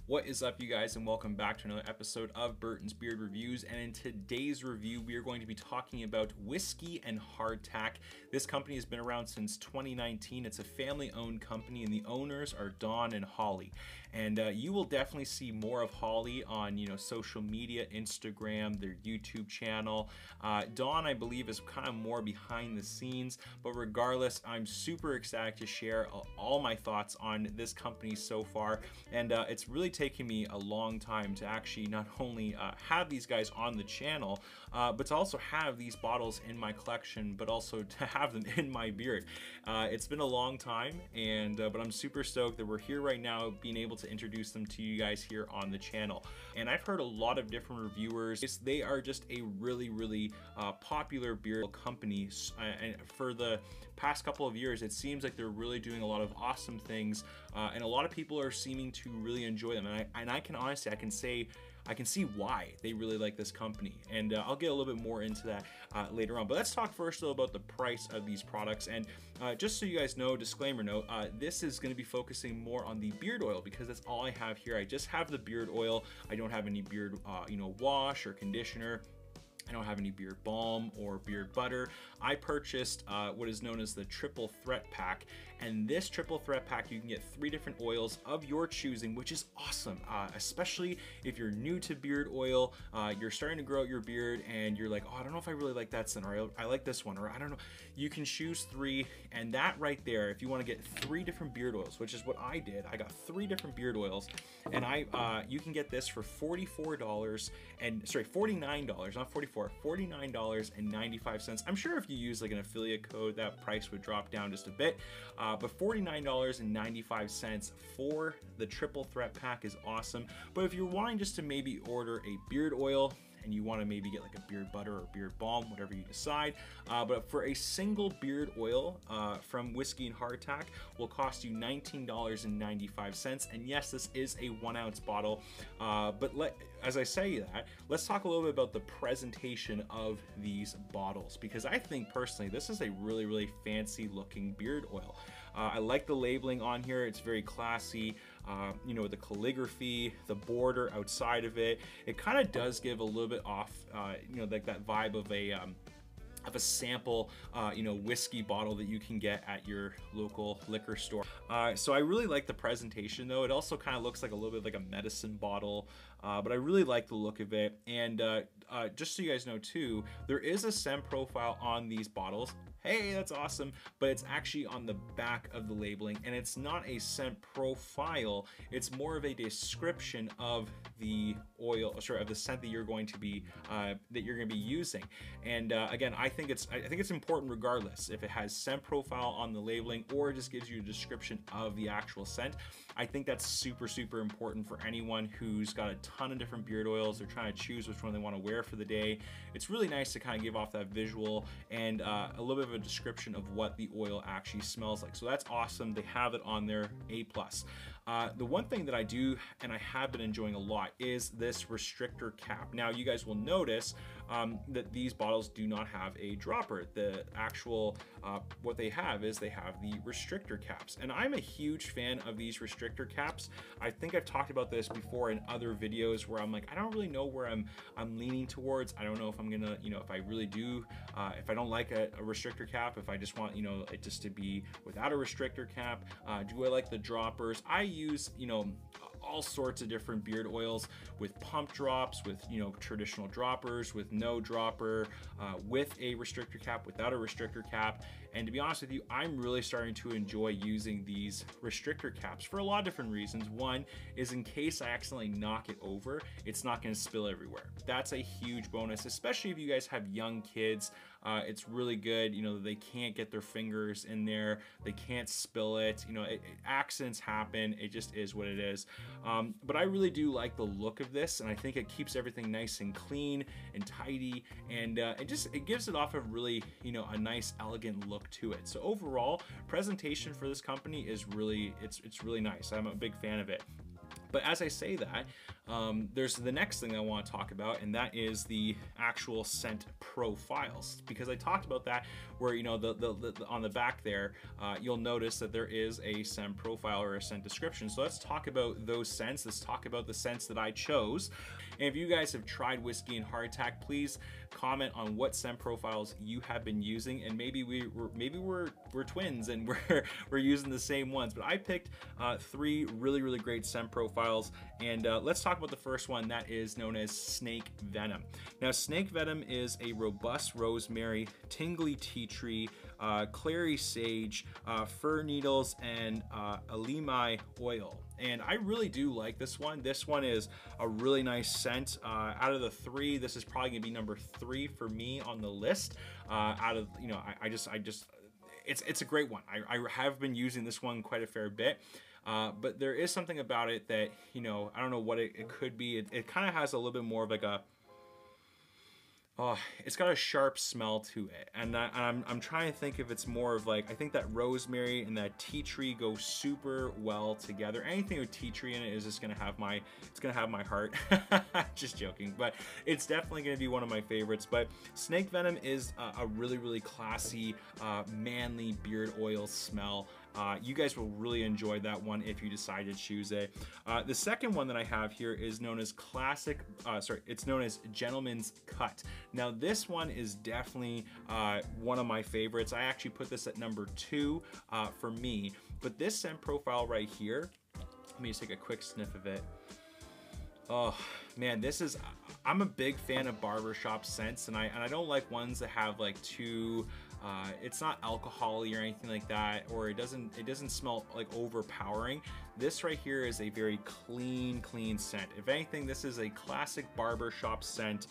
What is up, you guys, and welcome back to another episode of Burton's Beard Reviews. And in today's review, we are going to be talking about Whiskey N Hardtack. This company has been around since 2019. It's a family-owned company, and the owners are Don and Holly. And you will definitely see more of Holly on, social media, Instagram, their YouTube channel. Don, I believe, is kind of more behind the scenes. But regardless, I'm super excited to share all my thoughts on this company so far. And it's really taken me a long time to actually not only have these guys on the channel, but to also have these bottles in my collection, but also to have them in my beard. It's been a long time, and but I'm super stoked that we're here right now, being able to introduce them to you guys here on the channel. And I've heard a lot of different reviewers. They are just a really popular beer company, and for the past couple of years, it seems like they're really doing a lot of awesome things, and a lot of people are seeming to really enjoy them. And I can honestly, I can see why they really like this company, and I'll get a little bit more into that later on. But let's talk first though about the price of these products. And just so you guys know, disclaimer note, this is going to be focusing more on the beard oil because that's all I have here. I just have the beard oil. I don't have any beard wash or conditioner. I don't have any beard balm or beard butter. I purchased what is known as the triple threat pack, and this triple threat pack, you can get 3 different oils of your choosing, which is awesome, especially if you're new to beard oil, you're starting to grow out your beard and you're like, oh, I don't know if I really like that scent, or I like this one, or I don't know. You can choose 3, and that right there, if you want to get 3 different beard oils, which is what I did, I got 3 different beard oils, and you can get this for $49, not 44, $49.95. I'm sure if you use like an affiliate code, that price would drop down just a bit, but $49.95 for the triple threat pack is awesome. But if you're wanting just to maybe order a beard oil, and you want to maybe get like a beard butter or beard balm, whatever you decide. But for a single beard oil from Whiskey N Hardtack will cost you $19.95. And yes, this is a 1-ounce bottle. But as I say that, let's talk a little bit about the presentation of these bottles, because I think personally this is a really fancy looking beard oil. I like the labeling on here. It's very classy. The calligraphy, the border outside of it, it kind of does give a little bit off, like that vibe of a sample, whiskey bottle that you can get at your local liquor store. So I really like the presentation though. It also kind of looks like a little bit like a medicine bottle, but I really like the look of it. And just so you guys know too, there is a scent profile on these bottles. Hey, that's awesome, but it's actually on the back of the labeling, and it's not a scent profile. It's more of a description of the oil, of the scent that you're going to be using. And again, I think it's important regardless if it has scent profile on the labeling or it just gives you a description of the actual scent. I think that's super important for anyone who's got a ton of different beard oils. They're trying to choose which one they want to wear for the day. It's really nice to kind of give off that visual and a little bit of a description of what the oil actually smells like. So that's awesome. They have it on their A+. The one thing that I do and I have been enjoying a lot is this restrictor cap. Now you guys will notice that these bottles do not have a dropper. The actual what they have is they have the restrictor caps, and I'm a huge fan of these restrictor caps. I think I've talked about this before in other videos where I'm like, I don't really know where I'm leaning towards. I don't know if I'm gonna, if I really do, if I don't like a restrictor cap, if I just want, it just to be without a restrictor cap. Do I like the droppers? I use, all sorts of different beard oils with pump drops, with traditional droppers, with no dropper, with a restrictor cap, without a restrictor cap. And to be honest with you, I'm really starting to enjoy using these restrictor caps for a lot of different reasons. One is in case I accidentally knock it over, it's not going to spill everywhere. That's a huge bonus, especially if you guys have young kids. It's really good, they can't get their fingers in there, they can't spill it, accidents happen, it just is what it is. But I really do like the look of this, and I think it keeps everything nice and clean and tidy, and it gives it off a really, a nice elegant look to it. So overall, presentation for this company is really, it's really nice. I'm a big fan of it. But as I say that, there's the next thing I want to talk about, and that is the actual scent profiles. Because I talked about that, where, you know, on the back there, you'll notice that there is a scent profile or a scent description. So let's talk about those scents. Let's talk about the scents that I chose. And if you guys have tried Whiskey N Hardtack, please comment on what scent profiles you have been using, and maybe we're twins and we're using the same ones. But I picked 3 really great scent profiles, and let's talk about the first one, that is known as Snake Venom. Now, Snake Venom is a robust rosemary, tingly tea tree, clary sage, fir needles, and elemi oil. And I really do like this one. This one is a really nice scent. Out of the 3, this is probably gonna be number 3 for me on the list. Out of, you know, I just it's a great one. I have been using this one quite a fair bit. But there is something about it that, you know, I don't know what it could be. It kind of has a little bit more of like a, it's got a sharp smell to it, and I'm trying to think if it's more of like, I think that rosemary and that tea tree go super well together. Anything with tea tree in it is just gonna have my, it's gonna have my heart. Just joking, but it's definitely gonna be one of my favorites. But Snake Venom is a really classy, manly beard oil smell. You guys will really enjoy that one if you decide to choose it. The second one that I have here is known as it's known as Gentleman's Cut. Now, this one is definitely one of my favorites. I actually put this at number 2 for me. But this scent profile right here, let me just take a quick sniff of it. Oh man, this is, I'm a big fan of barbershop scents, and I don't like ones that have like too, it's not alcohol-y or anything like that, or it doesn't smell like overpowering. This right here is a very clean scent. If anything, this is a classic barbershop scent,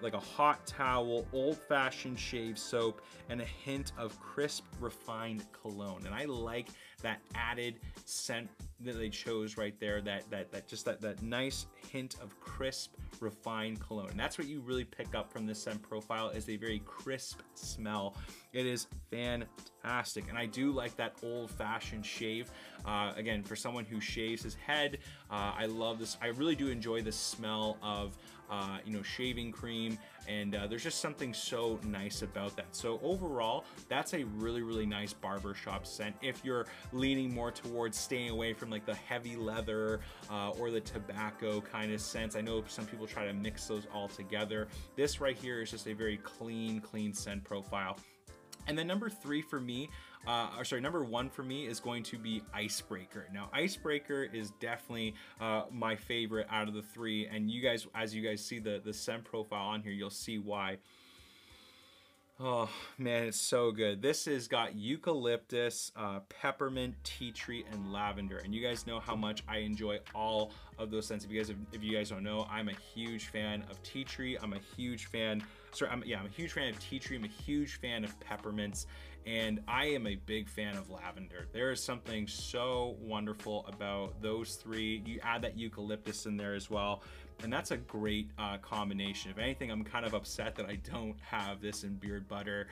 like a hot towel, old-fashioned shave soap, and a hint of crisp, refined cologne. And I like that added scent that they chose right there, that nice hint of crisp, refined cologne. And that's what you really pick up from this scent profile, is a very crisp smell. It is fantastic, and I do like that old-fashioned shave. Again, for someone who shaves his head, I love this. I really do enjoy the smell of you know, shaving cream, and there's just something so nice about that. So overall, that's a really nice barbershop scent. If you're leaning more towards staying away from like the heavy leather or the tobacco kind of scents, I know some people try to mix those all together. This right here is just a very clean scent profile. And then number 3 for me, number 1 for me is going to be Icebreaker. Now, Icebreaker is definitely my favorite out of the 3, and you guys, as you guys see the scent profile on here, you'll see why. Oh man, it's so good. This has got eucalyptus, peppermint, tea tree, and lavender. And you guys know how much I enjoy all of those scents. If you guys don't know, I'm a huge fan of tea tree. I'm a huge fan. I'm a huge fan of tea tree. I'm a huge fan of peppermints, and I am a big fan of lavender. There is something so wonderful about those 3. You add that eucalyptus in there as well, and that's a great combination. If anything, I'm kind of upset that I don't have this in beard butter.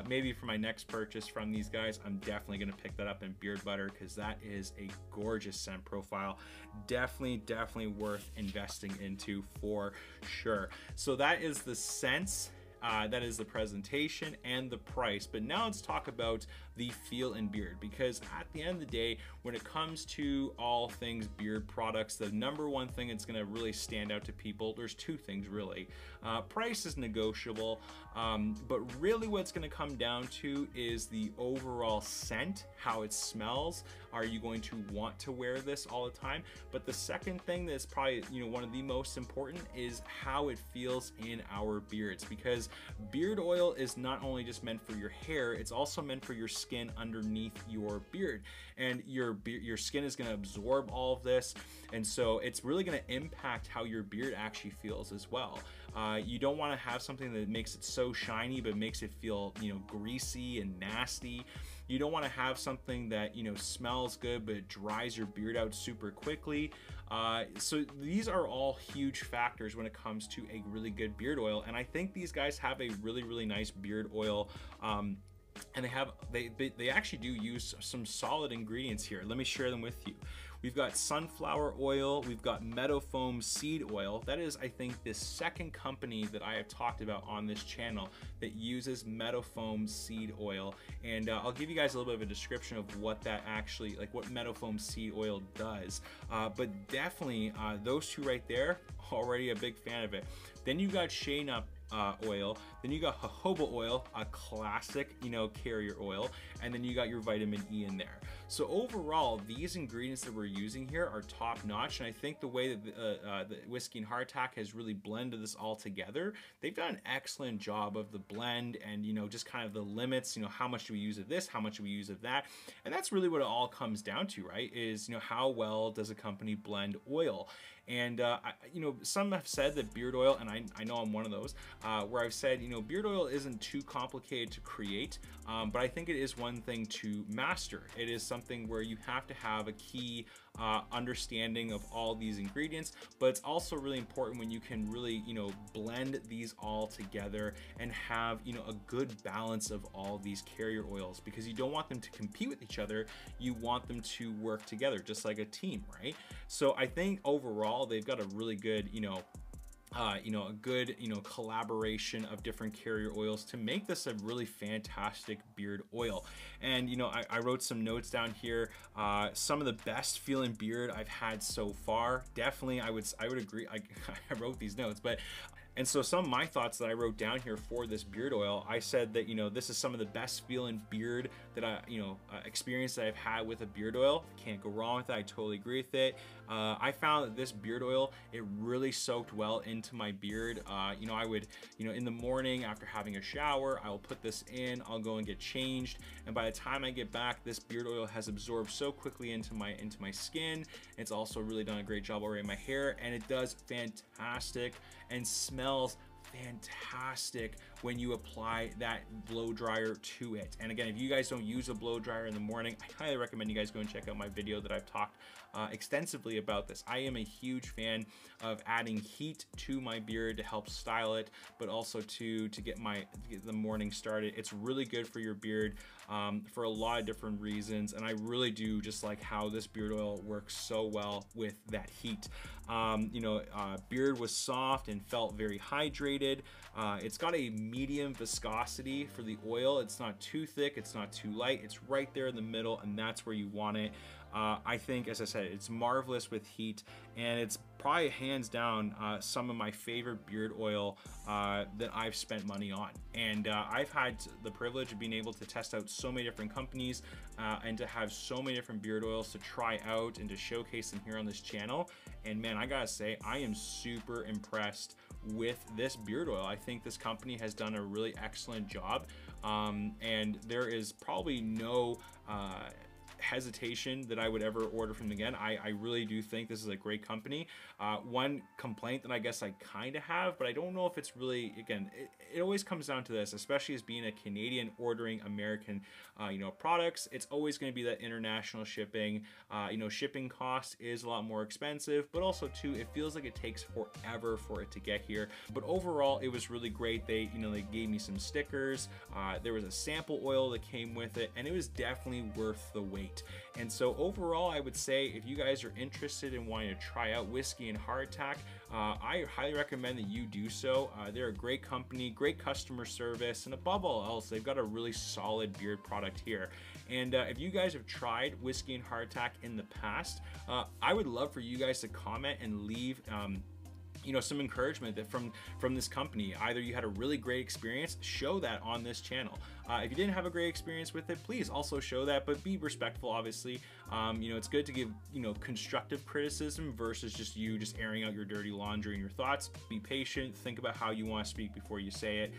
Maybe for my next purchase from these guys, I'm definitely gonna pick that up in beard butter, because that is a gorgeous scent profile. Definitely worth investing into for sure. So that is the scents. That is the presentation and the price. But now let's talk about the feel and beard, because at the end of the day, when it comes to all things beard products, the number one thing that's going to really stand out to people, there's 2 things really. Price is negotiable, but really what it's going to come down to is the overall scent, how it smells. Are you going to want to wear this all the time? But the second thing that's probably, you know, one of the most important is how it feels in our beards, because beard oil is not only just meant for your hair, it's also meant for your skin underneath your beard, and your skin is going to absorb all of this, and so it's really going to impact how your beard actually feels as well. You don't want to have something that makes it so shiny but makes it feel, you know, greasy and nasty. You don't want to have something that, you know, smells good but it dries your beard out super quickly. So these are all huge factors when it comes to a really good beard oil, and I think these guys have a really nice beard oil. And they actually do use some solid ingredients here. Let me share them with you. We've got sunflower oil, we've got meadow foam seed oil. That is, I think, the second company that I have talked about on this channel that uses meadow foam seed oil. And I'll give you guys a little bit of a description of what that actually, like what meadow foam seed oil does. But definitely those two right there, already a big fan of it. Then you got shea nut oil, then you got jojoba oil, a classic, you know, carrier oil, and then you got your vitamin E in there. So overall, these ingredients that we're using here are top notch, and I think the way that the Whiskey N Hardtack has really blended this all together, they've done an excellent job of the blend and, you know, just kind of the limits, you know, how much do we use of this, how much do we use of that, and that's really what it all comes down to, right? Is, you know, how well does a company blend oil? And you know, some have said that beard oil, and I know I'm one of those, where I've said, you know, beard oil isn't too complicated to create, but I think it is one thing to master. It is something where you have to have a key understanding of all these ingredients, but it's also really important when you can really, you know, blend these all together and have, you know, a good balance of all these carrier oils, because you don't want them to compete with each other. You want them to work together just like a team, right? So I think overall they've got a really good, a good, collaboration of different carrier oils to make this a really fantastic beard oil. And, I wrote some notes down here. Some of the best feeling beard I've had so far. Definitely, I would agree. I wrote these notes, but and so some of my thoughts that I wrote down here for this beard oil, I said that, this is some of the best feeling beard that experience that I've had with a beard oil. Can't go wrong with that. I totally agree with it. I found that this beard oil, it really soaked well into my beard. I would, in the morning after having a shower, I will put this in, I'll go and get changed. And by the time I get back, this beard oil has absorbed so quickly into my skin. It's also really done a great job already in my hair, and it does fantastic and smells fantastic when you apply that blow dryer to it. And again, if you guys don't use a blow dryer in the morning, I highly recommend you guys go and check out my video that I've talked extensively about this. I am a huge fan of adding heat to my beard to help style it, but also to get the morning started. It's really good for your beard for a lot of different reasons, and I really do just like how this beard oil works so well with that heat. Beard was soft and felt very hydrated. It's got a medium viscosity for the oil. It's not too thick, it's not too light. It's right there in the middle, and that's where you want it. I think, as I said, it's marvelous with heat, and it's probably hands down some of my favorite beard oil that I've spent money on. And I've had the privilege of being able to test out so many different companies and to have so many different beard oils to try out and to showcase them here on this channel. And man, I gotta say, I am super impressed with this beard oil. I think this company has done a really excellent job, and there is probably no hesitation that I would ever order from them again. I really do think this is a great company. One complaint that I guess I kind of have, but I don't know if it's really, again, it always comes down to this, especially as being a Canadian ordering American products. It's always going to be that international shipping. Shipping cost is a lot more expensive, but also too, it feels like it takes forever for it to get here. But overall, it was really great. They gave me some stickers. There was a sample oil that came with it, and it was definitely worth the wait. And so overall, I would say if you guys are interested in wanting to try out Whiskey N Hardtack, I highly recommend that you do so. They're a great company, great customer service, and above all else, they've got a really solid beard product here. And if you guys have tried Whiskey N Hardtack in the past, I would love for you guys to comment and leave some encouragement that from this company. Either you had a really great experience, show that on this channel. If you didn't have a great experience with it, please also show that, but be respectful, obviously. It's good to give, constructive criticism versus just airing out your dirty laundry and your thoughts. Be patient, think about how you want to speak before you say it.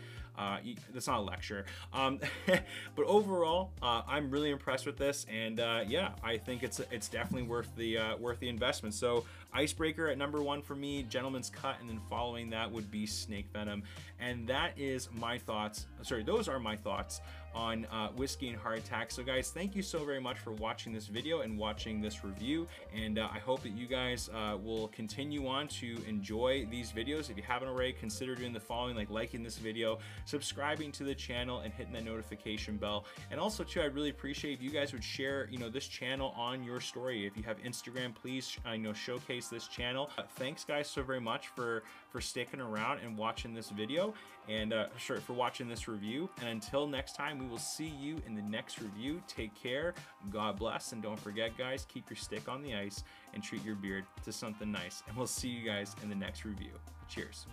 That's not a lecture. But overall, I'm really impressed with this, and yeah, I think it's definitely worth the investment. So Icebreaker at number 1 for me, Gentleman's Cut, and then following that would be Snake Venom. And that is my thoughts. Sorry, those are my thoughts on Whiskey N Hardtack. So guys, thank you so very much for watching this video and watching this review, and I hope that you guys will continue on to enjoy these videos. If you haven't already, consider doing the following, like liking this video, subscribing to the channel, and hitting that notification bell. And also too, I'd really appreciate if you guys would share, you know, this channel on your story. If you have Instagram, please showcase this channel. Thanks guys so very much for sticking around and watching this video, and for watching this review. And until next time, we will see you in the next review. Take care, God bless, and don't forget guys, keep your stick on the ice and treat your beard to something nice. And we'll see you guys in the next review. Cheers.